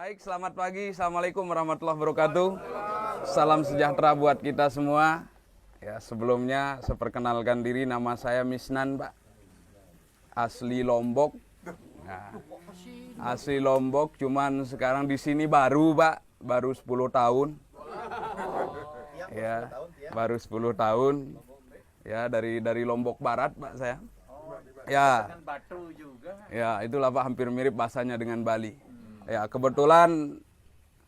Baik, selamat pagi. Assalamualaikum warahmatullahi wabarakatuh. Salam sejahtera buat kita semua. Ya, sebelumnya saya perkenalkan diri, nama saya Misnan, Pak. Asli Lombok. Nah, asli Lombok, cuman sekarang di sini baru, Pak. Baru 10 tahun. Ya, baru 10 tahun. Ya, dari Lombok Barat, Pak, saya. Ya. Ya, itulah Pak, hampir mirip bahasanya dengan Bali. Ya, kebetulan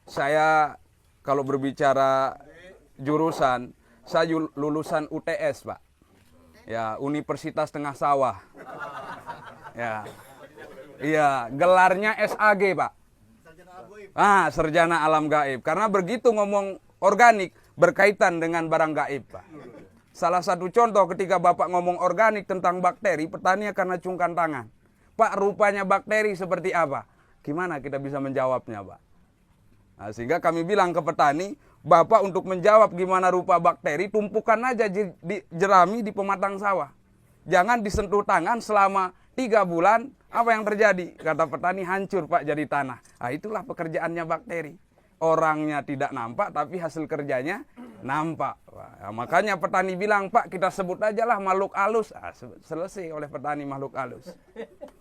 saya kalau berbicara jurusan, saya lulusan UTS, Pak. Ya, Universitas Tengah Sawah. Ya. Iya, gelarnya SAG, Pak. Sarjana Alam Gaib. Karena begitu ngomong organik berkaitan dengan barang gaib, Pak. Salah satu contoh ketika Bapak ngomong organik tentang bakteri, petani akan acungkan tangan. Pak, rupanya bakteri seperti apa? Gimana kita bisa menjawabnya, Pak? Nah, sehingga kami bilang ke petani, Bapak untuk menjawab gimana rupa bakteri, tumpukan aja jerami di pematang sawah. Jangan disentuh tangan selama 3 bulan, apa yang terjadi? Kata petani, hancur, Pak, jadi tanah. Nah, itulah pekerjaannya bakteri. Orangnya tidak nampak, tapi hasil kerjanya nampak. Nah, makanya petani bilang, Pak, kita sebut aja lah makhluk halus. Selesai oleh petani makhluk halus.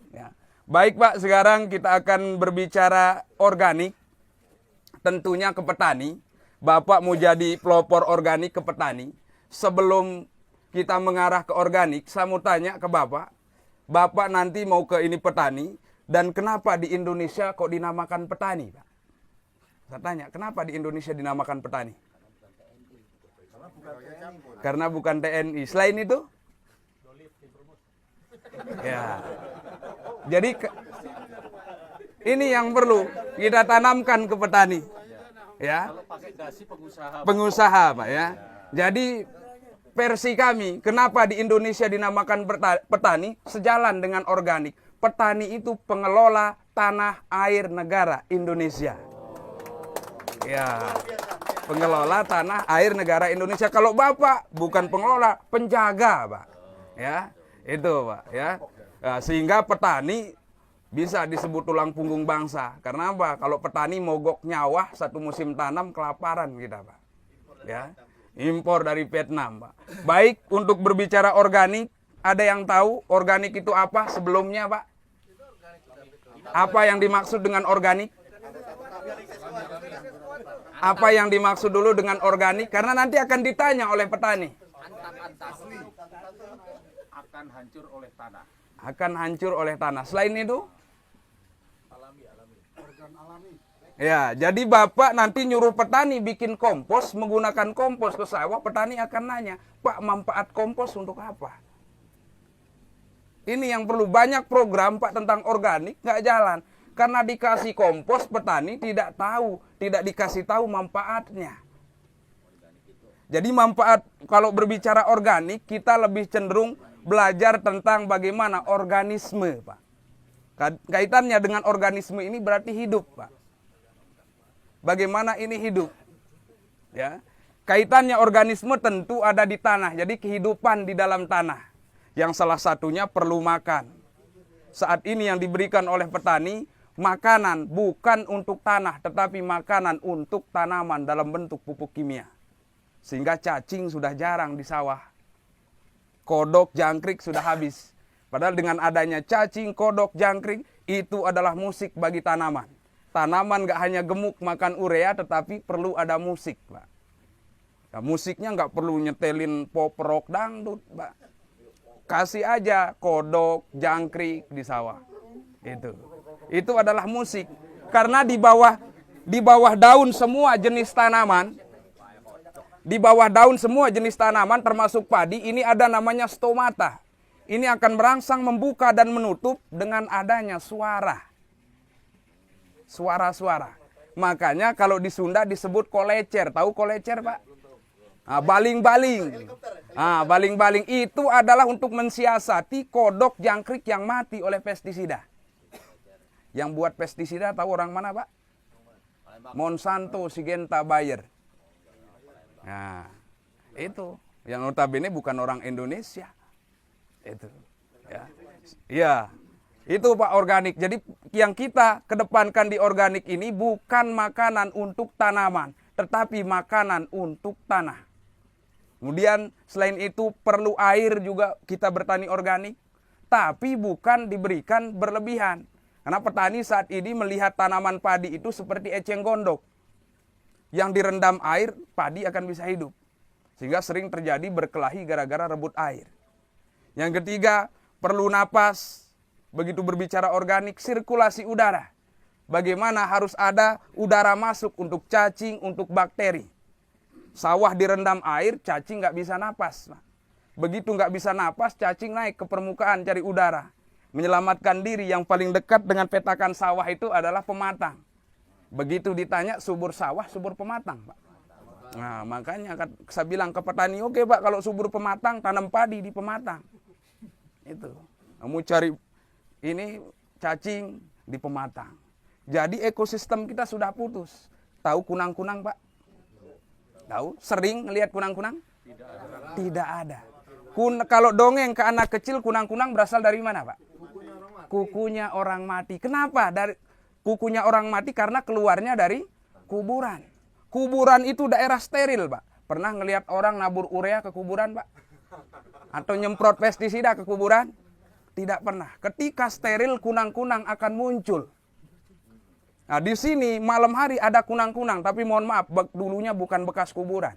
Ya. Baik, Pak, sekarang kita akan berbicara organik. Tentunya ke petani. Bapak mau jadi pelopor organik ke petani. Sebelum kita mengarah ke organik, saya mau tanya ke Bapak. Bapak nanti mau ke ini petani. Dan kenapa di Indonesia kok dinamakan petani, Pak? Saya tanya, kenapa di Indonesia dinamakan petani? Karena bukan TNI. Selain itu? Ya. Jadi ini yang perlu kita tanamkan ke petani. Ya. Pengusaha, Pak, ya. Jadi versi kami, kenapa di Indonesia dinamakan petani? Sejalan dengan organik. Petani itu pengelola tanah air negara Indonesia. Ya. Pengelola tanah air negara Indonesia. Kalau Bapak bukan pengelola, penjaga, Pak. Ya. Itu, Pak, ya. Nah, sehingga petani bisa disebut tulang punggung bangsa. Karena apa? Kalau petani mogok nyawa satu musim tanam, kelaparan kita, Pak. Ya. Impor dari Vietnam, Pak. Baik, untuk berbicara organik, ada yang tahu organik itu apa sebelumnya, Pak? Apa yang dimaksud dengan organik? Apa yang dimaksud dulu dengan organik? Karena nanti akan ditanya oleh petani. Akan hancur oleh tanah. Akan hancur oleh tanah. Selain itu? Ya, jadi Bapak nanti nyuruh petani bikin kompos, menggunakan kompos ke sawah, petani akan nanya, Pak, manfaat kompos untuk apa? Ini yang perlu, banyak program, Pak, tentang organik nggak jalan. Karena dikasih kompos, petani tidak tahu, tidak dikasih tahu manfaatnya. Jadi manfaat, kalau berbicara organik, kita lebih cenderung belajar tentang bagaimana organisme, Pak. Kaitannya dengan organisme ini berarti hidup, Pak. Bagaimana ini hidup? Ya. Kaitannya organisme tentu ada di tanah. Jadi kehidupan di dalam tanah. Yang salah satunya perlu makan. Saat ini yang diberikan oleh petani, makanan bukan untuk tanah, tetapi makanan untuk tanaman dalam bentuk pupuk kimia. Sehingga cacing sudah jarang di sawah. Kodok, jangkrik sudah habis. Padahal dengan adanya cacing, kodok, jangkrik, itu adalah musik bagi tanaman. Tanaman gak hanya gemuk makan urea, tetapi perlu ada musik, Pak. Nah, musiknya gak perlu nyetelin pop, rock, dangdut, Pak. Kasih aja kodok, jangkrik di sawah. Itu adalah musik. Karena di bawah daun semua jenis tanaman, di bawah daun semua jenis tanaman termasuk padi, ini ada namanya stomata. Ini akan merangsang, membuka dan menutup dengan adanya suara. Suara-suara. Makanya kalau di Sunda disebut kolecer. Tahu kolecer, Pak? Baling-baling. Baling-baling itu adalah untuk mensiasati kodok jangkrik yang mati oleh pestisida. Yang buat pestisida tahu orang mana, Pak? Monsanto, Syngenta, Bayer. Nah, itu yang notabene bukan orang Indonesia. Itu. Ya. Iya. Itu Pak organik. Jadi yang kita kedepankan di organik ini bukan makanan untuk tanaman, tetapi makanan untuk tanah. Kemudian selain itu perlu air juga kita bertani organik, tapi bukan diberikan berlebihan. Karena petani saat ini melihat tanaman padi itu seperti eceng gondok. Yang direndam air, padi akan bisa hidup. Sehingga sering terjadi berkelahi gara-gara rebut air. Yang ketiga, perlu napas. Begitu berbicara organik, sirkulasi udara. Bagaimana harus ada udara masuk untuk cacing, untuk bakteri. Sawah direndam air, cacing nggak bisa napas. Begitu nggak bisa napas, cacing naik ke permukaan cari udara. Menyelamatkan diri yang paling dekat dengan petakan sawah itu adalah pematang. Begitu ditanya subur sawah, subur pematang, Pak. Nah, makanya saya bilang ke petani, oke Pak, kalau subur pematang, tanam padi di pematang. Itu. Kamu cari ini cacing di pematang. Jadi ekosistem kita sudah putus. Tahu kunang-kunang, Pak? Tahu? Sering ngelihat kunang-kunang? Tidak ada. Kalau dongeng ke anak kecil, kunang-kunang berasal dari mana, Pak? Kukunya orang mati. Kenapa? Dari kukunya orang mati karena keluarnya dari kuburan. Kuburan itu daerah steril, Pak. Pernah ngelihat orang nabur urea ke kuburan, Pak? Atau nyemprot pestisida ke kuburan? Tidak pernah. Ketika steril, kunang-kunang akan muncul. Nah, di sini malam hari ada kunang-kunang, tapi mohon maaf, dulunya bukan bekas kuburan.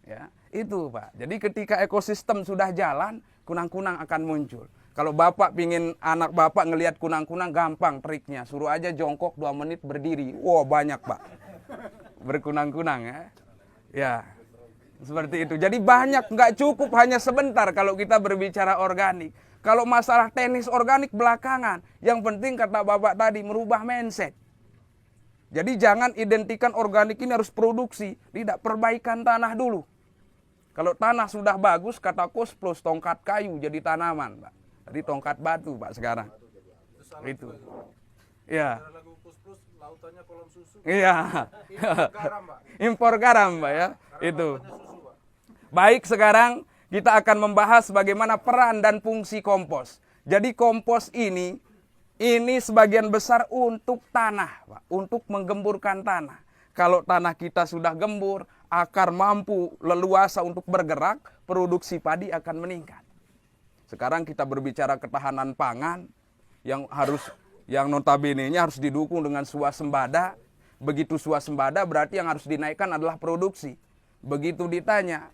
Ya, itu Pak. Jadi ketika ekosistem sudah jalan, kunang-kunang akan muncul. Kalau Bapak pingin anak Bapak ngelihat kunang-kunang, gampang triknya. Suruh aja jongkok 2 menit berdiri. Wow, banyak Pak. Berkunang-kunang ya. Ya, seperti itu. Jadi banyak, nggak cukup hanya sebentar kalau kita berbicara organik. Kalau masalah teknis organik belakangan, yang penting kata Bapak tadi merubah mindset. Jadi jangan identikan organik ini harus produksi, tidak, perbaikan tanah dulu. Kalau tanah sudah bagus, kata Kus plus tongkat kayu jadi tanaman, Pak. Jadi tongkat batu, Pak, sekarang. Itu. Ya. Lautannya kolam susu. Iya. Impor garam, Pak. Impor garam, Pak ya. Itu. Baik, sekarang kita akan membahas bagaimana peran dan fungsi kompos. Jadi kompos ini sebagian besar untuk tanah, Pak, untuk menggemburkan tanah. Kalau tanah kita sudah gembur, akar mampu leluasa untuk bergerak, produksi padi akan meningkat. Sekarang kita berbicara ketahanan pangan yang notabene-nya harus didukung dengan swasembada. Begitu swasembada berarti yang harus dinaikkan adalah produksi. Begitu ditanya,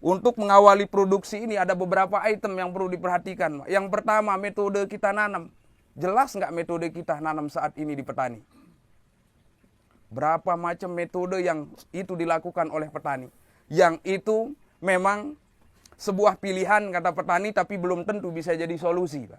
untuk mengawali produksi ini ada beberapa item yang perlu diperhatikan. Yang pertama, metode kita nanam. Jelas nggak metode kita nanam saat ini di petani? Berapa macam metode yang itu dilakukan oleh petani. Yang itu memang sebuah pilihan kata petani, tapi belum tentu bisa jadi solusi, Pak.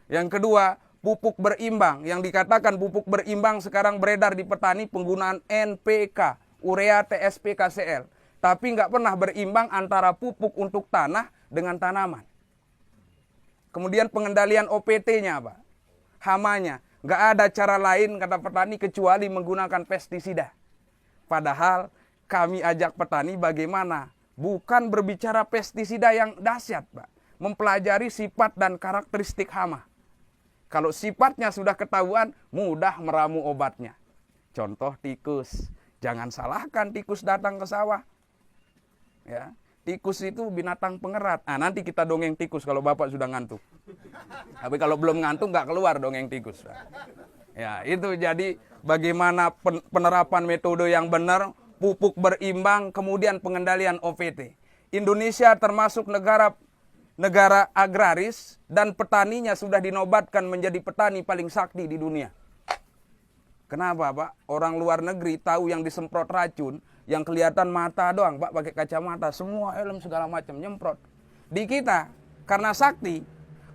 Yang kedua, pupuk berimbang. Yang dikatakan pupuk berimbang sekarang beredar di petani penggunaan NPK, urea, TSP, KCL. Tapi nggak pernah berimbang antara pupuk untuk tanah dengan tanaman. Kemudian pengendalian OPT-nya, Pak. Hamanya. Nggak ada cara lain, kata petani, kecuali menggunakan pestisida. Padahal kami ajak petani bagaimana? Bukan berbicara pestisida yang dahsyat, Pak. Mempelajari sifat dan karakteristik hama. Kalau sifatnya sudah ketahuan, mudah meramu obatnya. Contoh tikus. Jangan salahkan tikus datang ke sawah. Ya, tikus itu binatang pengerat. Nah, nanti kita dongeng tikus kalau Bapak sudah ngantuk. Tapi kalau belum ngantuk nggak keluar dongeng tikus. Ya, itu jadi bagaimana penerapan metode yang benar, pupuk berimbang, kemudian pengendalian OPT. Indonesia termasuk negara agraris dan petaninya sudah dinobatkan menjadi petani paling sakti di dunia. Kenapa, Pak? Orang luar negeri tahu yang disemprot racun, yang kelihatan mata doang, Pak, pakai kacamata, semua helm segala macam nyemprot. Di kita, karena sakti,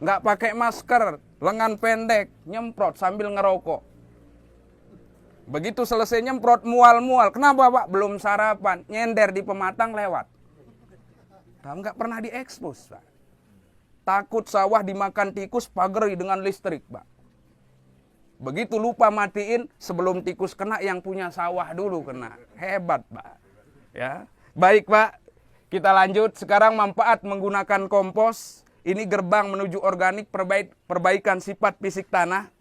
nggak pakai masker, lengan pendek, nyemprot sambil ngerokok. Begitu selesai nyemprot, mual-mual. Kenapa, Pak? Belum sarapan, nyender di pematang lewat. Nggak pernah diekspos, Pak. Takut sawah dimakan tikus, pageri dengan listrik, Pak. Begitu lupa matiin, sebelum tikus kena yang punya sawah dulu kena. Hebat, Pak. Ya. Baik, Pak. Kita lanjut. Sekarang manfaat menggunakan kompos. ini gerbang menuju organik, perbaikan sifat fisik tanah.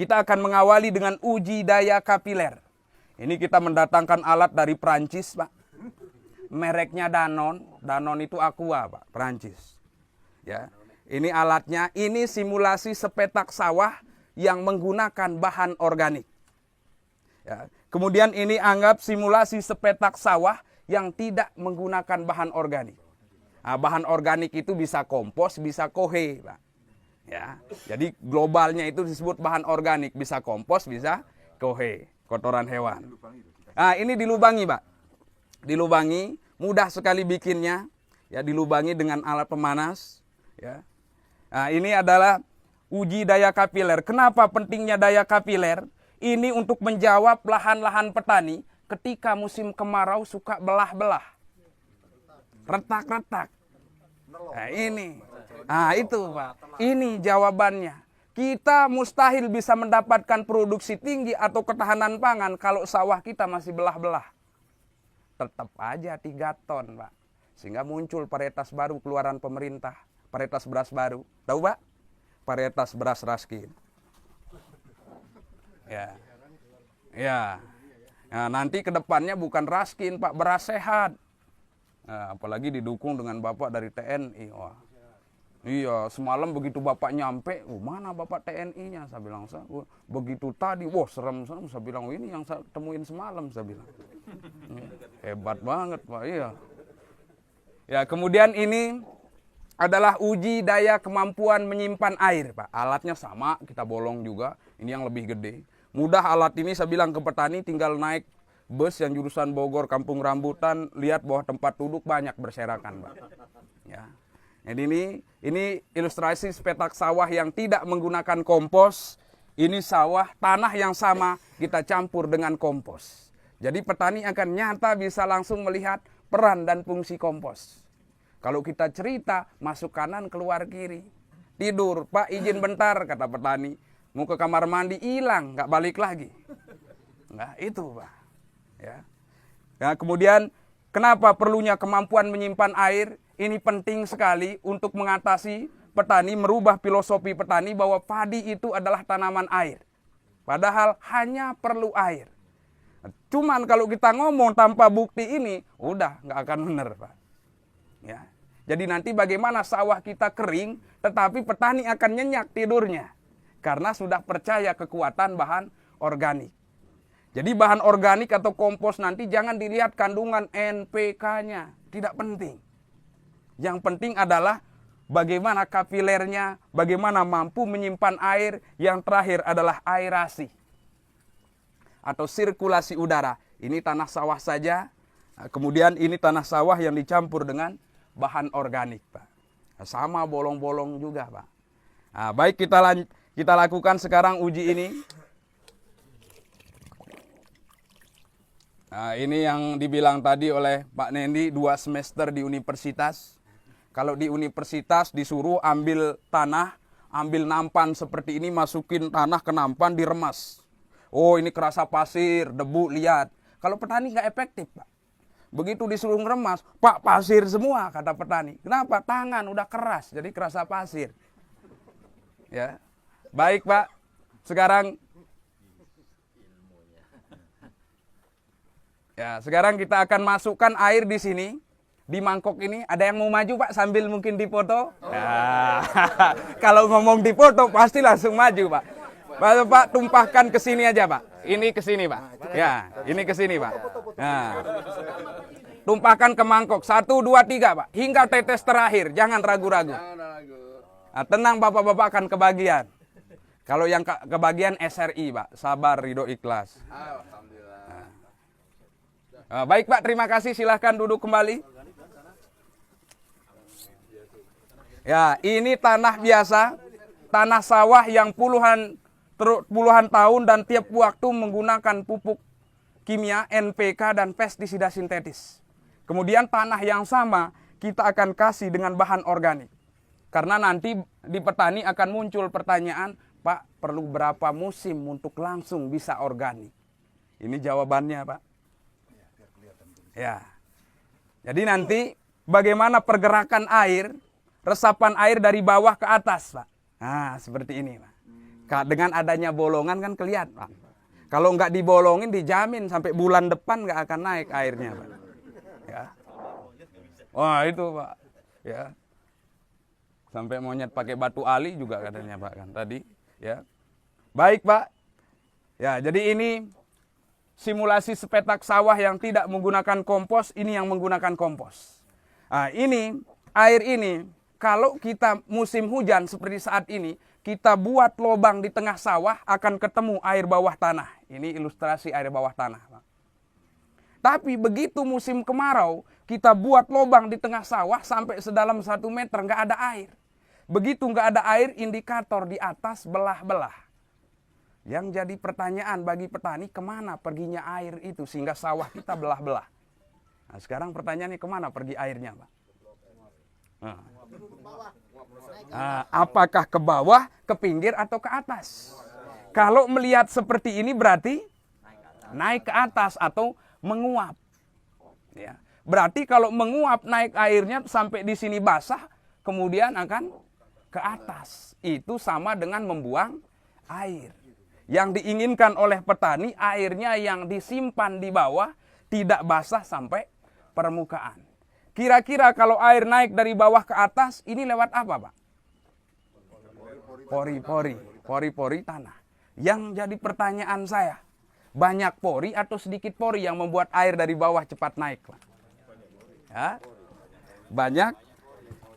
Kita akan mengawali dengan uji daya kapiler. Ini kita mendatangkan alat dari Prancis, Pak. Mereknya Danone. Danone itu Aqua, Pak, Prancis. Ya. Ini alatnya, ini simulasi sepetak sawah yang menggunakan bahan organik. Ya. Kemudian ini anggap simulasi sepetak sawah yang tidak menggunakan bahan organik. Nah, bahan organik itu bisa kompos, bisa kohe, Pak. Ya, jadi globalnya itu disebut bahan organik, bisa kompos, bisa kohe, kotoran hewan. Nah, ini dilubangi, Pak. Dilubangi, mudah sekali bikinnya. Ya, dilubangi dengan alat pemanas. Ya. Nah, ini adalah uji daya kapiler. Kenapa pentingnya daya kapiler? Ini untuk menjawab lahan-lahan petani ketika musim kemarau suka belah-belah. Retak-retak. Nah, ini. Nah, itu, Pak. Ini jawabannya. Kita mustahil bisa mendapatkan produksi tinggi atau ketahanan pangan kalau sawah kita masih belah-belah. Tetap aja 3 ton, Pak. Sehingga muncul varietas baru keluaran pemerintah. Varietas beras baru. Tahu, Pak? Varietas beras Raskin. Ya. Ya. Nah, nanti ke depannya bukan Raskin, Pak, beras sehat. Nah, apalagi didukung dengan Bapak dari TNI. Wah. Iya, semalam begitu Bapak nyampe, mana Bapak TNI-nya? Saya bilang, begitu tadi, wah serem. Saya bilang, ini yang saya temuin semalam, saya bilang. Hebat banget, Pak, iya. Ya, kemudian ini adalah uji daya kemampuan menyimpan air, Pak. Alatnya sama, kita bolong juga. Ini yang lebih gede. Mudah alat ini, saya bilang ke petani, tinggal naik bus yang jurusan Bogor, Kampung Rambutan, lihat bahwa tempat duduk banyak berserakan, Pak. Ya. Jadi ini ilustrasi sepetak sawah yang tidak menggunakan kompos. Ini sawah, tanah yang sama, kita campur dengan kompos. Jadi petani akan nyata bisa langsung melihat peran dan fungsi kompos. Kalau kita cerita, masuk kanan, keluar kiri. Tidur, Pak izin bentar, kata petani. Mau ke kamar mandi, hilang, nggak balik lagi. Nah, itu, Pak. Ya. Nah, kemudian kenapa perlunya kemampuan menyimpan air? Ini penting sekali untuk mengatasi petani, merubah filosofi petani bahwa padi itu adalah tanaman air. Padahal hanya perlu air. Cuman kalau kita ngomong tanpa bukti ini, udah nggak akan benar, Pak. Ya. Jadi nanti bagaimana sawah kita kering, tetapi petani akan nyenyak tidurnya. Karena sudah percaya kekuatan bahan organik. Jadi bahan organik atau kompos nanti jangan dilihat kandungan NPK-nya. Tidak penting. Yang penting adalah bagaimana kapilernya, bagaimana mampu menyimpan air. Yang terakhir adalah aerasi. Atau sirkulasi udara. Ini tanah sawah saja. Kemudian ini tanah sawah yang dicampur dengan bahan organik, Pak. Sama bolong-bolong juga, Pak. Nah, baik kita lakukan sekarang uji ini. Nah, ini yang dibilang tadi oleh Pak Nendi, 2 semester di universitas. Kalau di universitas disuruh ambil tanah, ambil nampan seperti ini, masukin tanah ke nampan, diremas. Oh, ini kerasa pasir, debu, lihat. Kalau petani nggak efektif, Pak. Begitu disuruh ngeremas, Pak, pasir semua, kata petani. Kenapa? Tangan udah keras, jadi kerasa pasir. Ya, baik, Pak. Sekarang kita akan masukkan air di sini, di mangkok ini. Ada yang mau maju, Pak, sambil mungkin dipoto? Nah, kalau ngomong dipoto, pasti langsung maju, Pak. Pak, tumpahkan ke sini aja, Pak. Ini ke sini, Pak. Ya, ini ke sini, Pak. Nah, tumpahkan ke mangkok. 1, 2, 3, Pak. Hingga tetes terakhir. Jangan ragu-ragu. Nah, tenang, Bapak-bapak akan kebagian. Kalau yang kebagian SRI, Pak. Sabar, ridho, ikhlas. Baik, Pak, terima kasih. Silahkan duduk kembali. Ya, ini tanah biasa, tanah sawah yang puluhan tahun dan tiap waktu menggunakan pupuk kimia, NPK, dan pestisida sintetis. Kemudian tanah yang sama kita akan kasih dengan bahan organik. Karena nanti di petani akan muncul pertanyaan, Pak, perlu berapa musim untuk langsung bisa organik? Ini jawabannya, Pak. Ya. Jadi nanti bagaimana pergerakan air resapan air dari bawah ke atas, Pak. Nah, seperti ini, Pak. Dengan adanya bolongan kan kelihatan, Pak. Kalau nggak dibolongin dijamin sampai bulan depan nggak akan naik airnya, Pak. Ya. Wah, itu, Pak. Ya. Sampai monyet pakai batu ali juga katanya, Pak, kan tadi, ya. Baik, Pak. Ya, jadi ini simulasi sepetak sawah yang tidak menggunakan kompos, ini yang menggunakan kompos. Nah, ini air ini kalau kita musim hujan seperti saat ini, kita buat lubang di tengah sawah akan ketemu air bawah tanah. Ini ilustrasi air bawah tanah, Pak. Tapi begitu musim kemarau, kita buat lubang di tengah sawah sampai sedalam 1 meter, nggak ada air. Begitu nggak ada air, indikator di atas belah-belah. Yang jadi pertanyaan bagi petani, kemana perginya air itu sehingga sawah kita belah-belah. Nah, sekarang pertanyaannya kemana pergi airnya, Pak? Apakah ke bawah, ke pinggir, atau ke atas? Kalau melihat seperti ini berarti naik ke atas atau menguap. Ya. Berarti kalau menguap naik airnya sampai di sini basah, kemudian akan ke atas. Itu sama dengan membuang air. Yang diinginkan oleh petani, airnya yang disimpan di bawah tidak basah sampai permukaan. Kira-kira kalau air naik dari bawah ke atas, ini lewat apa, Pak? Pori-pori tanah. Yang jadi pertanyaan saya, banyak pori atau sedikit pori yang membuat air dari bawah cepat naik, Pak? Ya?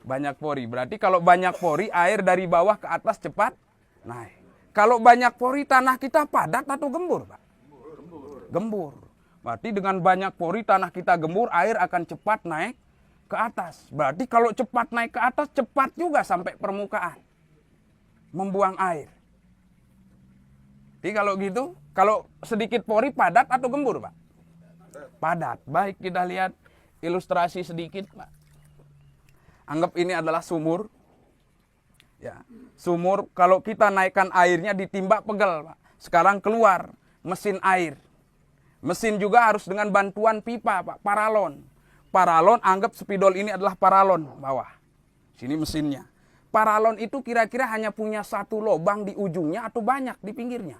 Banyak pori. Berarti kalau banyak pori, air dari bawah ke atas cepat naik. Kalau banyak pori, tanah kita padat atau gembur, Pak? Gembur. Berarti dengan banyak pori, tanah kita gembur, air akan cepat naik ke atas. Berarti kalau cepat naik ke atas, cepat juga sampai permukaan. Membuang air. Jadi kalau gitu, kalau sedikit pori, padat atau gembur, Pak? Padat. Baik, kita lihat ilustrasi sedikit, Pak. Anggap ini adalah sumur. Ya, sumur kalau kita naikkan airnya ditimba pegel, Pak. Sekarang keluar mesin air. Mesin juga harus dengan bantuan pipa, Pak, paralon. Paralon, anggap spidol ini adalah paralon bawah. Sini mesinnya. Paralon itu kira-kira hanya punya satu lubang di ujungnya atau banyak di pinggirnya?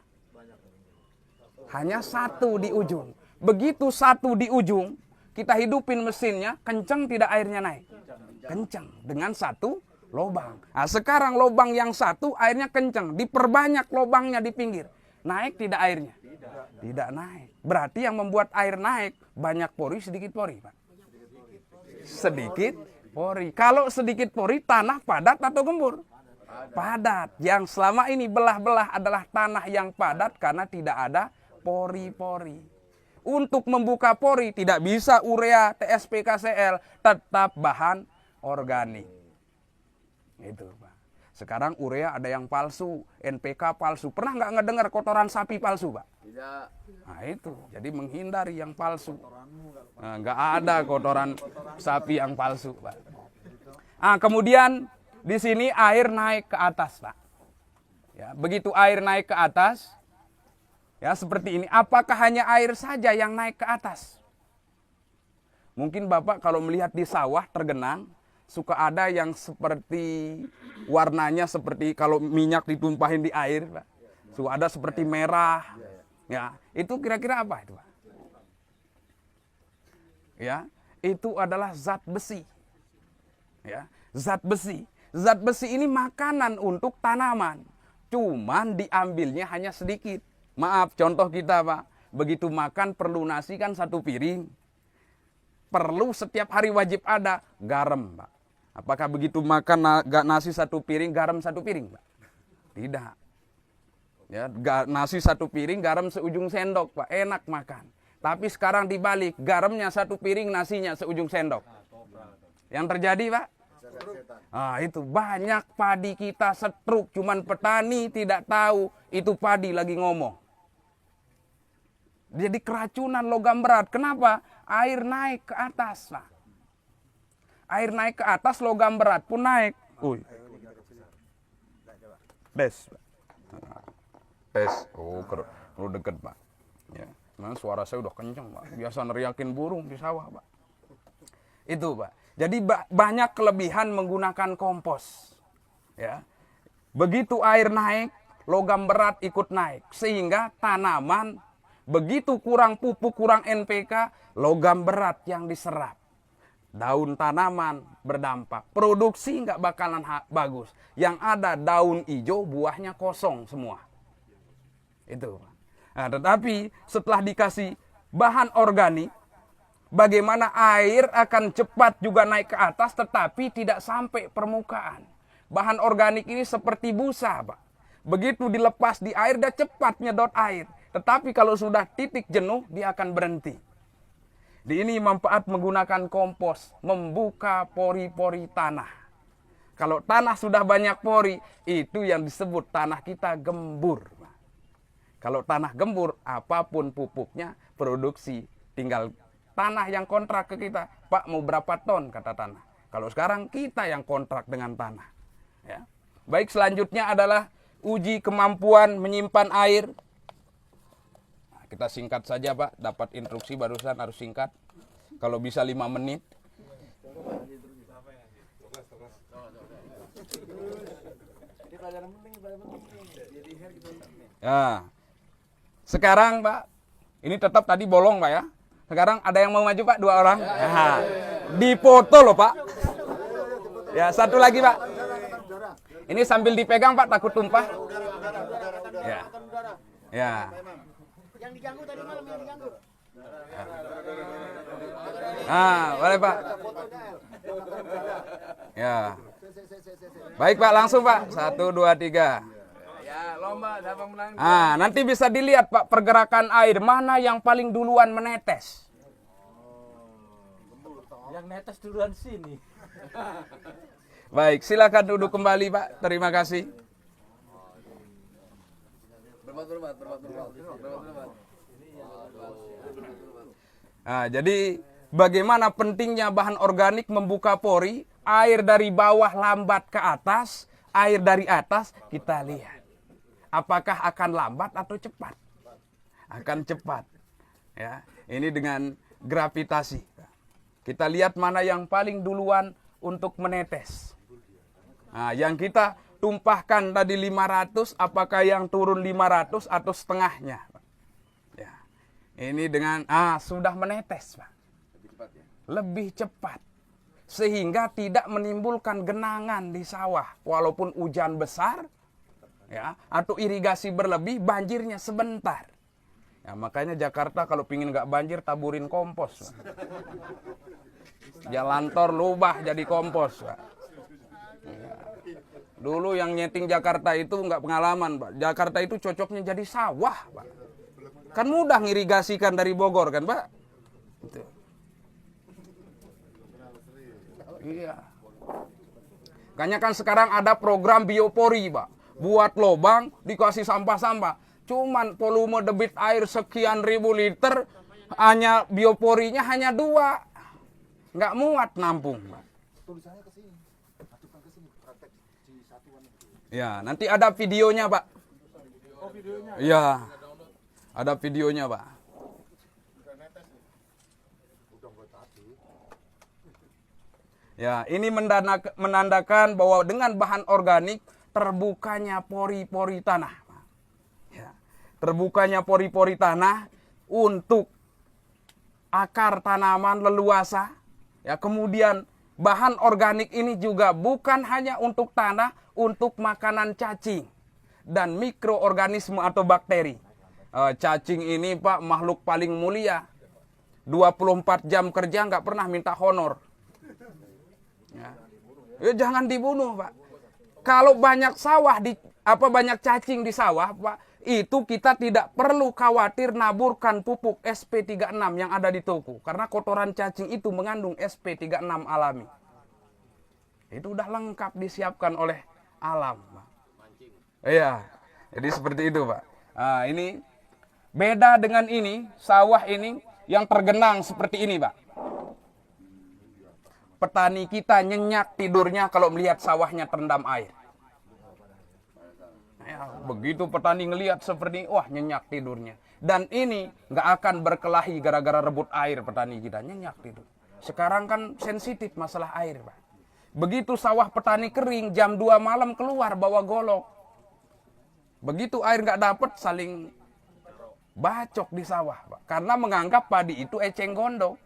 Hanya satu di ujung. Begitu satu di ujung, kita hidupin mesinnya, kencang tidak airnya naik? Kencang, dengan satu lubang. Nah, sekarang lubang yang satu airnya kencang, diperbanyak lubangnya di pinggir. Naik tidak airnya? Tidak naik. Berarti yang membuat air naik banyak pori, sedikit pori, Pak? Sedikit pori. Kalau sedikit pori, tanah padat atau gembur? Padat. Yang selama ini belah-belah adalah tanah yang padat karena tidak ada pori-pori. Untuk membuka pori tidak bisa urea, TSP, KCl, tetap bahan organik. Itu, Pak. Sekarang urea ada yang palsu, NPK palsu. Pernah nggak ngedengar kotoran sapi palsu, Pak? Tidak. Nah itu, jadi menghindari yang palsu. Nah, nggak ada kotoran sapi yang palsu, Pak. Nah, kemudian di sini air naik ke atas, Pak. Ya, begitu air naik ke atas, ya seperti ini. Apakah hanya air saja yang naik ke atas? Mungkin Bapak kalau melihat di sawah tergenang, suka ada yang seperti warnanya seperti kalau minyak ditumpahin di air, Pak. Suka ada seperti merah. Ya, itu kira-kira apa itu, Pak? Ya, itu adalah zat besi. Ya, zat besi. Zat besi ini makanan untuk tanaman. Cuman diambilnya hanya sedikit. Maaf, contoh kita, Pak. Begitu makan perlu nasi kan 1 piring. Perlu setiap hari wajib ada garam, Pak. Apakah begitu makan nasi 1 piring, garam 1 piring, Pak? Tidak. Ya, nasi 1 piring, garam seujung sendok, Pak. Enak makan. Tapi sekarang dibalik, garamnya 1 piring, nasinya seujung sendok. Yang terjadi, Pak? Ah, itu banyak padi kita setruk, cuman petani tidak tahu itu padi lagi ngomong. Jadi keracunan logam berat. Kenapa? Air naik ke atas, Pak. Air naik ke atas, logam berat pun naik. Tes. Tes. Oh, deket, Pak. Ya. Nah, suara saya udah kencang, Pak. Biasa neriakin burung di sawah, Pak. Itu, Pak. Jadi banyak kelebihan menggunakan kompos. Ya. Begitu air naik, logam berat ikut naik. Sehingga tanaman begitu kurang pupuk, kurang NPK, logam berat yang diserap. Daun tanaman berdampak. Produksi nggak bakalan bagus. Yang ada daun hijau, buahnya kosong semua. Itu. Nah, tetapi setelah dikasih bahan organik, bagaimana air akan cepat juga naik ke atas tetapi tidak sampai permukaan. Bahan organik ini seperti busa, Pak. Begitu dilepas di air, dia cepat nyedot air. Tetapi kalau sudah titik jenuh, dia akan berhenti. Di ini manfaat menggunakan kompos, membuka pori-pori tanah. Kalau tanah sudah banyak pori, itu yang disebut tanah kita gembur. Kalau tanah gembur, apapun pupuknya, produksi. Tinggal tanah yang kontrak ke kita. Pak, mau berapa ton, kata tanah. Kalau sekarang kita yang kontrak dengan tanah. Ya. Baik, selanjutnya adalah uji kemampuan menyimpan air. Nah, kita singkat saja, Pak. Dapat instruksi barusan harus singkat. Kalau bisa 5 menit. Ya. Sekarang, Pak, ini tetap tadi bolong, Pak ya. Sekarang ada yang mau maju, Pak, 2 orang. Nah, dipoto loh, Pak. Ya, satu lagi, Pak. Ini sambil dipegang, Pak, takut tumpah. Ya. Ya. Yang diganggu tadi malam, yang diganggu. Nah, boleh, Pak. Ya. Baik, Pak, langsung, Pak. 1, 2, 3. Ya, lomba siapa menang. Nah, nanti bisa dilihat, Pak, pergerakan air mana yang paling duluan menetes. Yang netes duluan sini. Baik, silakan duduk kembali, Pak. Terima kasih. Nah, jadi bagaimana pentingnya bahan organik membuka pori, air dari bawah lambat ke atas, air dari atas kita lihat. Apakah akan lambat atau cepat? Akan cepat. Ya, ini dengan gravitasi. Kita lihat mana yang paling duluan untuk menetes. Nah, yang kita tumpahkan tadi 500, apakah yang turun 500 atau setengahnya? Ya. Ini dengan sudah menetes, Pak. Lebih cepat. Sehingga tidak menimbulkan genangan di sawah walaupun hujan besar, ya, atau irigasi berlebih, banjirnya sebentar. Ya, makanya Jakarta kalau pingin nggak banjir, taburin kompos, Pak. Jalan tol lubah jadi kompos, Pak. Ya. Dulu yang nyeting Jakarta itu nggak pengalaman, Pak. Jakarta itu cocoknya jadi sawah, Pak. Kan mudah ngirigasikan dari Bogor, kan, Pak? Gitu. Iya. Makanya kan sekarang ada program biopori, Pak. Buat lobang, dikasih sampah-sampah. Cuman volume debit air sekian ribu liter, hanya bioporinya hanya 2. Nggak muat nampung, Pak. Ya, nanti ada videonya, Pak. Oh, videonya. Iya. Ada videonya, Pak. Ya, ini menandakan bahwa dengan bahan organik terbukanya pori-pori tanah. Ya, terbukanya pori-pori tanah untuk akar tanaman leluasa. Ya, kemudian bahan organik ini juga bukan hanya untuk tanah, untuk makanan cacing dan mikroorganisme atau bakteri. Cacing ini, Pak, makhluk paling mulia. 24 jam kerja nggak pernah minta honor. Ya, jangan dibunuh, Pak. Kalau banyak sawah banyak cacing di sawah, Pak, itu kita tidak perlu khawatir naburkan pupuk SP36 yang ada di toko, karena kotoran cacing itu mengandung SP36 alami. Itu udah lengkap disiapkan oleh alam, Pak. Iya, jadi seperti itu, Pak. Nah, ini beda dengan ini, sawah ini yang tergenang seperti ini, Pak. Petani kita nyenyak tidurnya kalau melihat sawahnya terendam air. Ya, begitu petani ngelihat seperti ini, wah, nyenyak tidurnya. Dan ini nggak akan berkelahi gara-gara rebut air petani kita, nyenyak tidur. Sekarang kan sensitif masalah air, Pak. Begitu sawah petani kering, jam 2 malam keluar bawa golok. Begitu air nggak dapat, saling bacok di sawah, Pak. Karena menganggap padi itu eceng gondok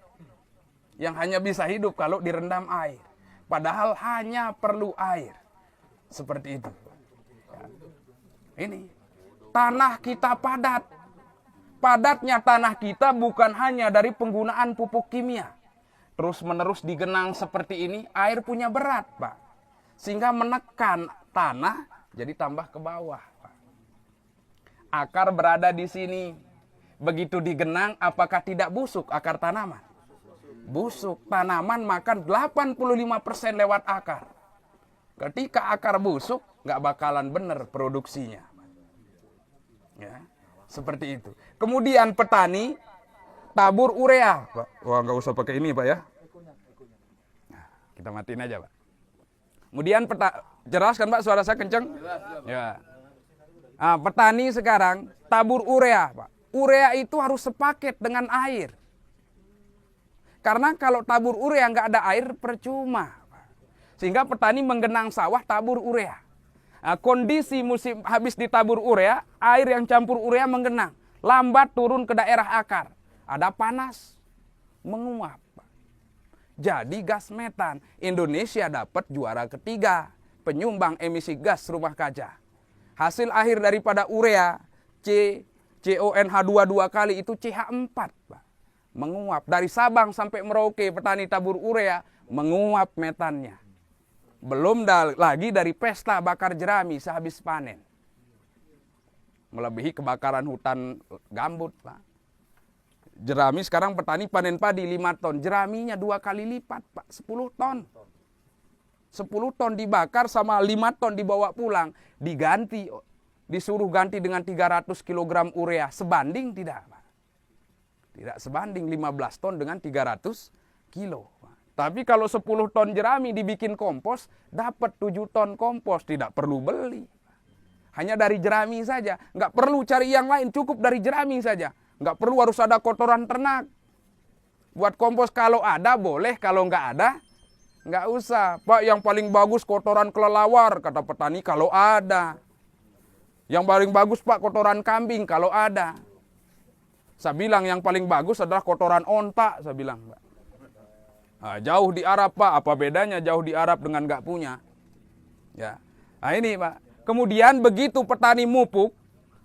yang hanya bisa hidup kalau direndam air. Padahal hanya perlu air. Seperti itu. Ini tanah kita padat. Padatnya tanah kita bukan hanya dari penggunaan pupuk kimia. Terus menerus digenang seperti ini, air punya berat, Pak. Sehingga menekan tanah jadi tambah ke bawah, Pak. Akar berada di sini. Begitu digenang, apakah tidak busuk akar tanaman? Busuk. Tanaman makan 85% lewat akar. Ketika akar busuk, nggak bakalan benar produksinya. Ya, seperti itu. Kemudian petani tabur urea, Pak. Wah, nggak usah pakai ini, Pak ya. Nah, kita matiin aja, Pak. Kemudian jelas kan, Pak, suara saya kenceng? Ya. Nah, petani sekarang tabur urea, Pak. Urea itu harus sepaket dengan air. Karena kalau tabur urea nggak ada air, percuma. Sehingga petani menggenang sawah tabur urea. Nah, kondisi musim habis ditabur urea, air yang campur urea menggenang. Lambat turun ke daerah akar. Ada panas, menguap. Jadi gas metan, Indonesia dapat juara ketiga. Penyumbang emisi gas rumah kaca. Hasil akhir daripada urea, CONH2 2 kali itu CH4, Pak. Menguap. Dari Sabang sampai Merauke, petani tabur urea, menguap metannya. Belum lagi dari pesta bakar jerami sehabis panen. Melebihi kebakaran hutan gambut, Pak. Jerami sekarang petani panen padi 5 ton. Jeraminya 2 kali lipat, Pak. 10 ton. 10 ton dibakar sama 5 ton dibawa pulang. Diganti, disuruh ganti dengan 300 kg urea. Sebanding tidak, Pak? Tidak sebanding 15 ton dengan 300 kilo. Tapi kalau 10 ton jerami dibikin kompos, dapat 7 ton kompos. Tidak perlu beli. Hanya dari jerami saja. Nggak perlu cari yang lain, cukup dari jerami saja. Nggak perlu harus ada kotoran ternak. Buat kompos kalau ada boleh, kalau nggak ada, nggak usah. Pak, yang paling bagus kotoran kelelawar, kata petani, kalau ada. Yang paling bagus, Pak, kotoran kambing, kalau ada. Saya bilang yang paling bagus adalah kotoran onta, saya bilang, Pak. Nah, jauh di Arab, Pak. Apa bedanya jauh di Arab dengan nggak punya? Ya. Nah ini, Pak. Kemudian begitu petani mupuk,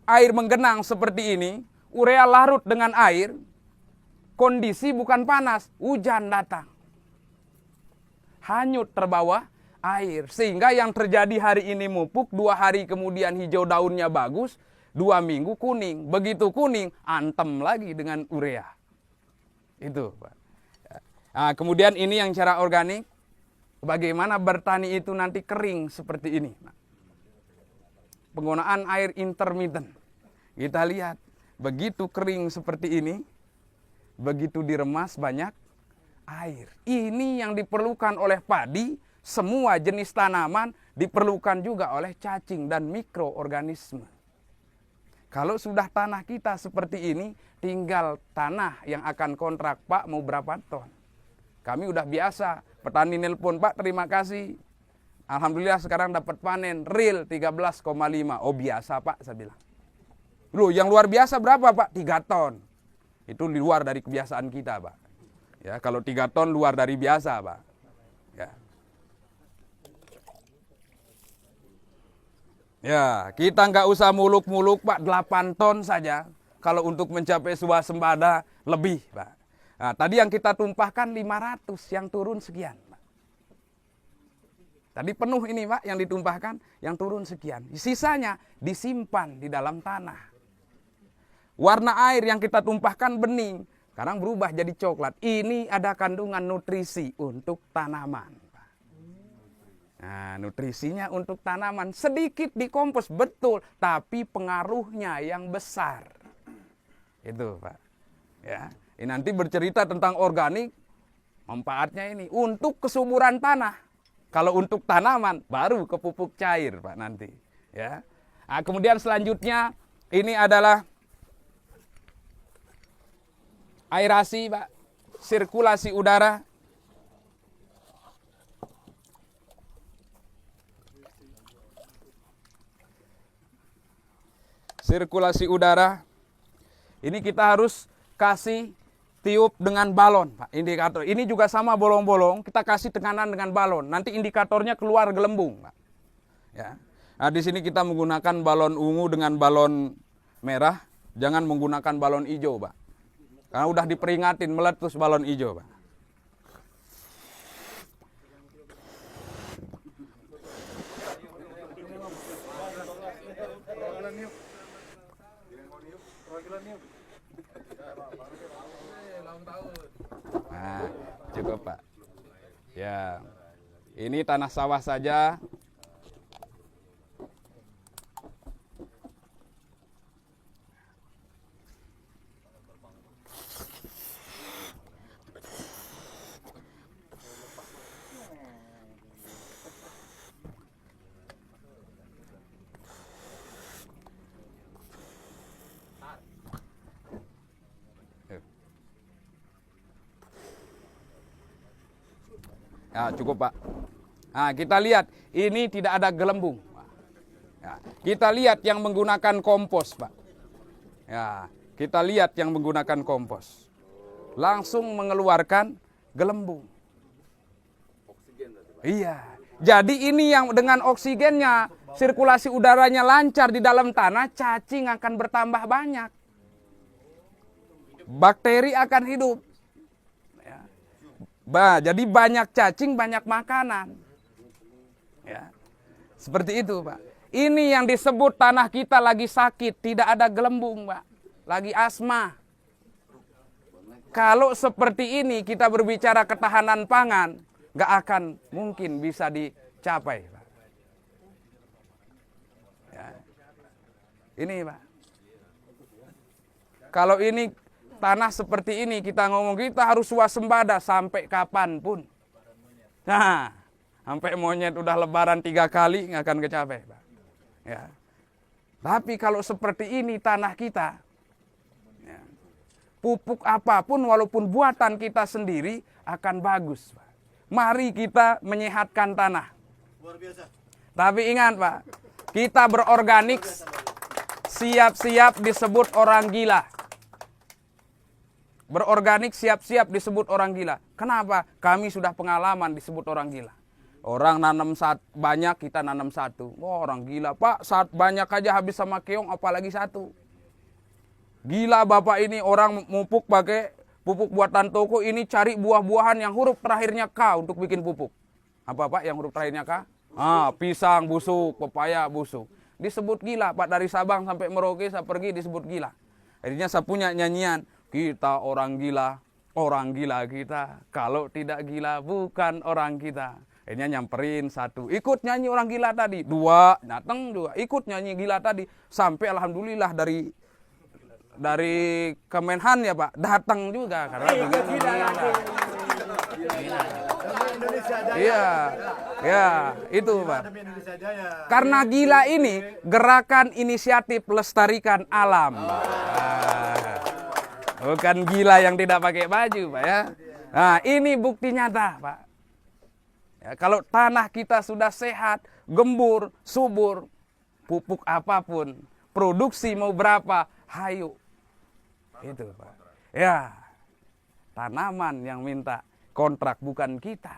air menggenang seperti ini, urea larut dengan air, kondisi bukan panas, hujan datang. Hanyut terbawa air. Sehingga yang terjadi hari ini mupuk, 2 hari kemudian hijau daunnya bagus, 2 minggu kuning. Begitu kuning, antem lagi dengan urea. Itu, Pak. Nah, kemudian ini yang cara organik, bagaimana bertani itu nanti kering seperti ini. Penggunaan air intermittent. Kita lihat, begitu kering seperti ini, begitu diremas banyak air. Ini yang diperlukan oleh padi, semua jenis tanaman diperlukan juga oleh cacing dan mikroorganisme. Kalau sudah tanah kita seperti ini, tinggal tanah yang akan kontrak, Pak, mau berapa ton. Kami udah biasa, petani nelpon, Pak, terima kasih. Alhamdulillah sekarang dapat panen real 13,5. Oh biasa, Pak, saya bilang. Loh, yang luar biasa berapa, Pak? 3 ton. Itu di luar dari kebiasaan kita, Pak. Ya, kalau 3 ton luar dari biasa, Pak. Ya. Ya, kita nggak usah muluk-muluk, Pak, 8 ton saja. Kalau untuk mencapai swasembada lebih, Pak. Nah, tadi yang kita tumpahkan 500, yang turun sekian, Pak. Tadi penuh ini, Pak, yang ditumpahkan, yang turun sekian. Sisanya disimpan di dalam tanah. Warna air yang kita tumpahkan bening, sekarang berubah jadi coklat. Ini ada kandungan nutrisi untuk tanaman, Pak. Nah, nutrisinya untuk tanaman sedikit dikompos, betul, tapi pengaruhnya yang besar. Itu, Pak. Ya. Ini nanti bercerita tentang organik, manfaatnya ini untuk kesuburan tanah. Kalau untuk tanaman baru ke pupuk cair, Pak, nanti. Ya. Nah, kemudian selanjutnya ini adalah aerasi, Pak, sirkulasi udara. sirkulasi udara. Ini kita harus kasih tiup dengan balon, Pak, indikator. Ini juga sama bolong-bolong, kita kasih tekanan dengan balon. Nanti indikatornya keluar gelembung, Pak. Ya. Nah, di sini kita menggunakan balon ungu dengan balon merah, jangan menggunakan balon hijau, Pak. Karena udah diperingatin meletus balon hijau, Pak. Nah, cukup, Pak. Ya. Ini tanah sawah saja. Ya, cukup, Pak. Nah, kita lihat ini tidak ada gelembung. Ya, kita lihat yang menggunakan kompos, Pak. Ya, kita lihat yang menggunakan kompos. Langsung mengeluarkan gelembung. Iya. Jadi ini yang dengan oksigennya, sirkulasi udaranya lancar di dalam tanah, cacing akan bertambah banyak. Bakteri akan hidup. Jadi banyak cacing, banyak makanan. Ya. Seperti itu, Pak. Ini yang disebut tanah kita lagi sakit, tidak ada gelembung, Pak. Lagi asma. Kalau seperti ini kita berbicara ketahanan pangan, nggak akan mungkin bisa dicapai, Pak. Ya. Ini, Pak. Kalau ini tanah seperti ini kita ngomong, kita harus waspada sampai kapanpun. Nah, sampai monyet udah lebaran 3 kali nggak akan kecapai, Pak. Ya. Tapi kalau seperti ini tanah kita, ya, pupuk apapun walaupun buatan kita sendiri akan bagus, Pak. Mari kita menyehatkan tanah. Luar biasa. Tapi ingat, Pak, kita berorganik siap-siap disebut orang gila. Berorganik siap-siap disebut orang gila. Kenapa? Kami sudah pengalaman disebut orang gila. Orang nanam banyak, kita nanam satu. Oh, orang gila, Pak. Saat banyak aja habis sama keong, apalagi satu. Gila Bapak ini, orang mupuk pakai pupuk buatan toko, ini cari buah-buahan yang huruf terakhirnya K untuk bikin pupuk. Apa, Pak, yang huruf terakhirnya K? Pisang busuk, pepaya busuk. Disebut gila, Pak. Dari Sabang sampai Merauke saya pergi disebut gila. Akhirnya saya punya nyanyian. Kita orang gila kita. Kalau tidak gila bukan orang kita. Akhirnya nyamperin satu, ikut nyanyi orang gila tadi. 2, datang 2, ikut nyanyi gila tadi. Sampai alhamdulillah dari Kemenhan ya, Pak, datang juga. Karena iya, ya itu, Pak. Karena gila ini gerakan inisiatif lestarikan alam, Pak. Bukan gila yang tidak pakai baju, Pak, ya. Nah, ini bukti nyata, Pak. Ya, kalau tanah kita sudah sehat, gembur, subur, pupuk apapun, produksi mau berapa, hayu. Itu, Pak. Ya, tanaman yang minta kontrak bukan kita.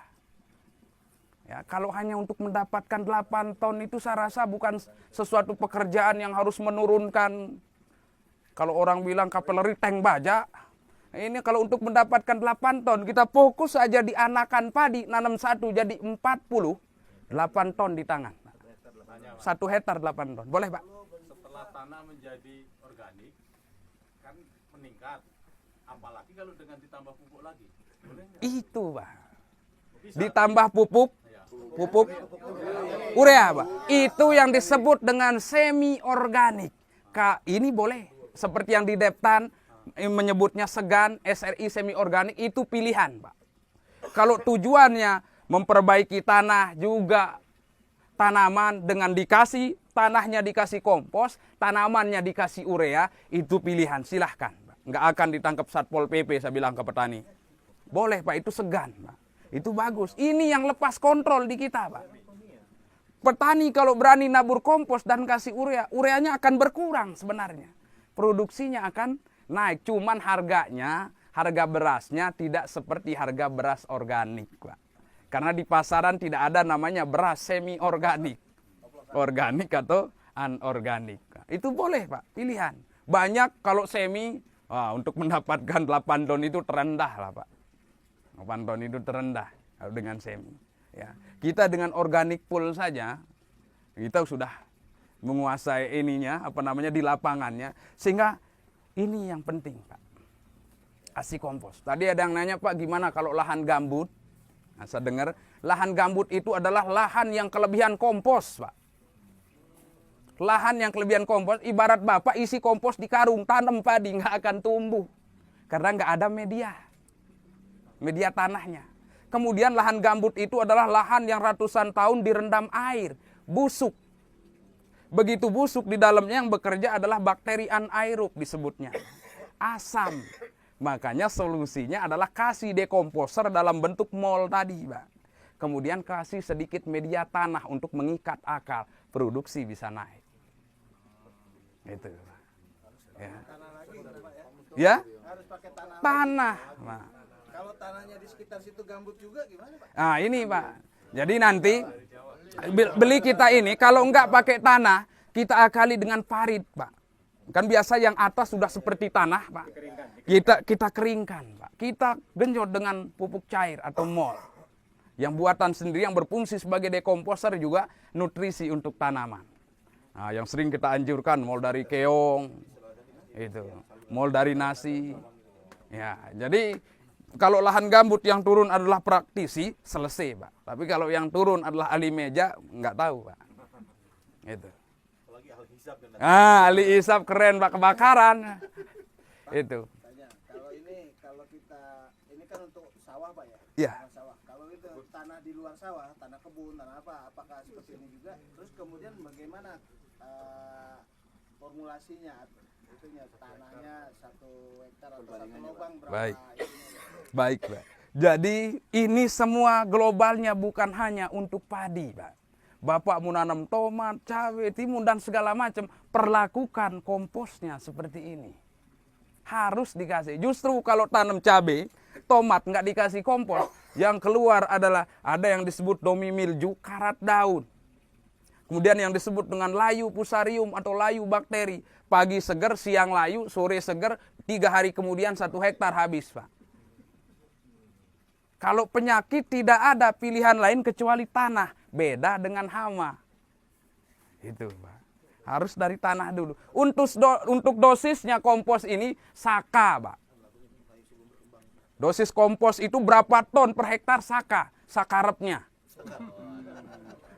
Ya, kalau hanya untuk mendapatkan 8 ton itu saya rasa bukan sesuatu pekerjaan yang harus menurunkan. Kalau orang bilang kapeleri tank baja, ini kalau untuk mendapatkan 8 ton, kita fokus saja di anakan padi, nanam 1 jadi 40, 8 ton di tangan. 1 hektar 8 ton, boleh, Pak? Setelah tanah menjadi organik, kan meningkat. Apalagi kalau dengan ditambah pupuk lagi. Boleh nggak? Itu, Pak. Ditambah pupuk urea, Pak. Itu yang disebut dengan semi organik. Ini boleh. Seperti yang di Deptan menyebutnya segan, SRI semi organik, itu pilihan, Pak. Kalau tujuannya memperbaiki tanah juga tanaman dengan dikasih, tanahnya dikasih kompos, tanamannya dikasih urea, itu pilihan, silahkan, Pak. Nggak akan ditangkap Satpol PP, saya bilang ke petani. Boleh, Pak, itu segan, Pak. Itu bagus. Ini yang lepas kontrol di kita, Pak. petani kalau berani nabur kompos dan kasih urea, ureanya akan berkurang sebenarnya. Produksinya akan naik, cuman harganya, harga berasnya tidak seperti harga beras organik, Pak. Karena di pasaran tidak ada namanya beras semi organik. Organik atau anorganik. Itu boleh, Pak, pilihan. Banyak kalau semi, untuk mendapatkan 8 ton itu terendah lah, Pak. 8 ton itu terendah dengan semi. Ya. Kita dengan organik full saja, kita sudah menguasai ininya, di lapangannya. Sehingga ini yang penting, Pak. Kasih kompos. Tadi ada yang nanya, Pak, gimana kalau lahan gambut? Nah, saya dengar, lahan gambut itu adalah lahan yang kelebihan kompos, Pak. Lahan yang kelebihan kompos, ibarat Bapak isi kompos di karung, tanam padi, nggak akan tumbuh. Karena nggak ada media tanahnya. Kemudian lahan gambut itu adalah lahan yang ratusan tahun direndam air, busuk. Begitu busuk, di dalamnya yang bekerja adalah bakteri anaerob disebutnya. Asam. Makanya solusinya adalah kasih dekomposer dalam bentuk mol tadi, Pak. Kemudian kasih sedikit media tanah untuk mengikat akar, produksi bisa naik. Itu. Ya. Ya? Harus pakai tanah. Tanah. Nah. Kalau tanahnya di sekitar situ gambut juga gimana, Pak? Nah, ini, Pak. Jadi nanti beli kita ini kalau enggak pakai tanah, kita akali dengan parit, Pak. Kan biasa yang atas sudah seperti tanah, Pak. Kita keringkan, Pak. Kita genjot dengan pupuk cair atau mol. Yang buatan sendiri yang berfungsi sebagai dekomposer juga nutrisi untuk tanaman. Nah, yang sering kita anjurkan mol dari keong, itu, mol dari nasi. Ya, jadi kalau lahan gambut yang turun adalah praktisi, selesai, Pak. Tapi kalau yang turun adalah ahli meja, nggak tahu, Pak. Itu. Ahli hisab keren, Pak, kebakaran. Itu. Kalau kita ini kan untuk sawah, Pak, ya? Iya. Sawah. Kalau itu tanah di luar sawah, tanah kebun, tanah apa, apakah seperti ini juga? Terus kemudian bagaimana formulasinya? Itunya tanahnya 1 hektar atau 1 lubang berapa? Baik. Baik, Pak. Jadi ini semua globalnya bukan hanya untuk padi, Pak. Bapak mau nanam tomat, cabai, timun, dan segala macam, perlakukan komposnya seperti ini. Harus dikasih. Justru kalau tanam cabai, tomat nggak dikasih kompos, yang keluar adalah ada yang disebut domi milju, karat daun. Kemudian yang disebut dengan layu fusarium atau layu bakteri. Pagi seger, siang layu, sore seger, 3 hari kemudian 1 hektar habis, Pak. Kalau penyakit tidak ada pilihan lain kecuali tanah. Beda dengan hama. Itu, Pak. Harus dari tanah dulu. Untuk dosisnya kompos ini saka, Pak. Dosis kompos itu berapa ton per hektar saka? Sakarepnya.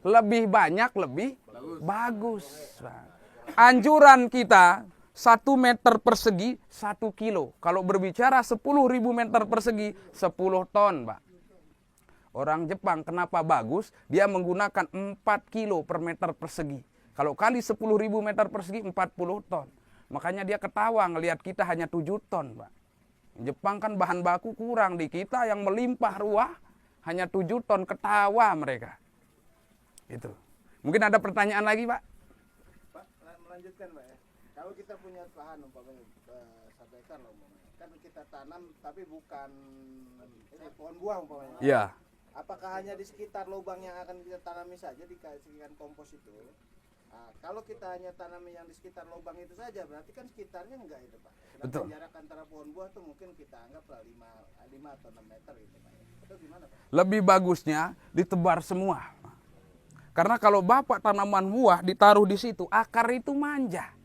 Lebih banyak, lebih bagus, Pak. Anjuran kita 1 meter persegi 1 kilo. Kalau berbicara 10.000 meter persegi 10 ton, Pak. Orang Jepang kenapa bagus? Dia menggunakan 4 kilo per meter persegi. Kalau kali 10.000 meter persegi 40 ton. Makanya dia ketawa ngelihat kita hanya 7 ton, Pak. Jepang kan bahan baku kurang, di kita yang melimpah ruah hanya 7 ton, ketawa mereka. Itu. Mungkin ada pertanyaan lagi, Pak? Pak, melanjutkan, Pak, ya. Kalau kita punya lahan umpamanya 1 hektar lah umpamanya. Kan kita tanam tapi bukan ini pohon buah umpamanya. Iya. Apakah hanya di sekitar lubang yang akan kita tanami saja dikasihkan kompos itu? Nah, kalau kita hanya tanami yang di sekitar lubang itu saja, berarti kan sekitarnya enggak itu, Pak. Sedangkan Betul. jarak antara pohon buah tuh mungkin kita anggaplah 5 atau 6 meter gitu, Pak. Itu gimana, Pak? Lebih bagusnya ditebar semua. Karena kalau Bapak tanaman buah ditaruh di situ, akar itu manja.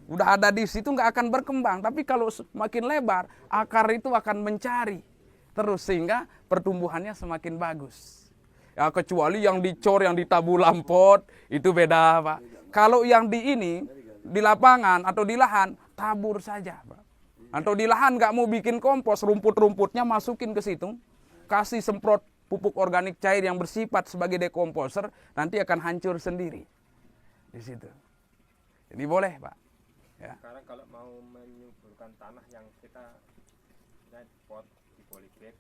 Udah ada di situ nggak akan berkembang. Tapi kalau semakin lebar, akar itu akan mencari. Terus sehingga pertumbuhannya semakin bagus. Ya kecuali yang dicor, yang ditabu lampot, itu beda, Pak. Kalau yang di lapangan atau di lahan, tabur saja, Pak. Atau di lahan nggak mau bikin kompos, rumput-rumputnya masukin ke situ. Kasih semprot pupuk organik cair yang bersifat sebagai dekomposer, nanti akan hancur sendiri. Di situ. Jadi boleh, Pak. Ya. Sekarang kalau mau menyuburkan tanah yang kita pot di polybag,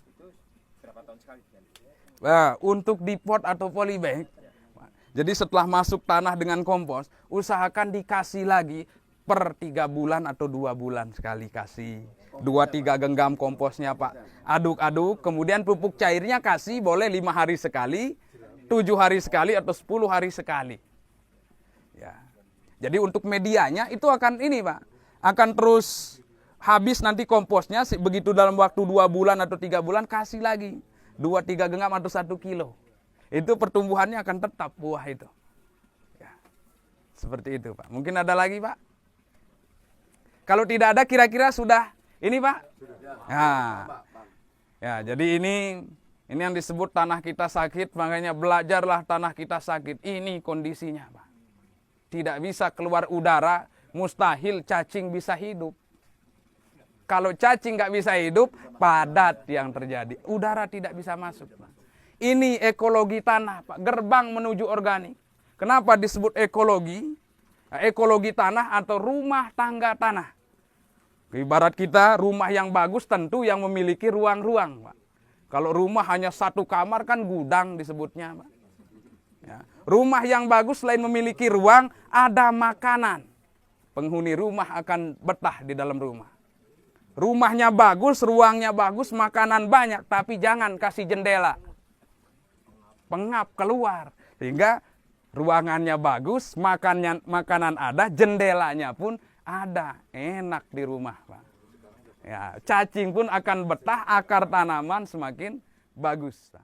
itu Berapa tahun sekali? Nah, untuk di pot atau polybag, jadi setelah masuk tanah dengan kompos, usahakan dikasih lagi per 3 bulan atau 2 bulan sekali kasih. 2-3 genggam komposnya Pak. Aduk-aduk, kemudian pupuk cairnya kasih boleh 5 hari sekali, 7 hari sekali atau 10 hari sekali. Ya. Jadi untuk medianya itu akan ini Pak, akan terus habis nanti komposnya, begitu dalam waktu 2 bulan atau 3 bulan kasih lagi. 2-3 genggam atau 1 kilo. Itu pertumbuhannya akan tetap buah itu. Ya. Seperti itu Pak. Mungkin ada lagi Pak? Kalau tidak ada kira-kira sudah ini Pak? Nah. Ya, jadi ini yang disebut tanah kita sakit, makanya belajarlah tanah kita sakit. Ini kondisinya Pak. Tidak bisa keluar udara, mustahil cacing bisa hidup. Kalau cacing nggak bisa hidup, padat yang terjadi. Udara tidak bisa masuk. Pak. Ini ekologi tanah, Pak. Gerbang menuju organik. Kenapa disebut ekologi? Ekologi tanah atau rumah tangga tanah. Ibarat kita rumah yang bagus tentu yang memiliki ruang-ruang, Pak. Kalau rumah hanya 1 kamar kan gudang disebutnya, Pak. Ya. Rumah yang bagus selain memiliki ruang, ada makanan. Penghuni rumah akan betah di dalam rumah. Rumahnya bagus, ruangnya bagus, makanan banyak, tapi jangan kasih jendela. Pengap keluar. Sehingga ruangannya bagus, makanan ada, jendelanya pun ada. Enak di rumah, Pak. Ya, cacing pun akan betah, akar tanaman semakin bagus. Pak.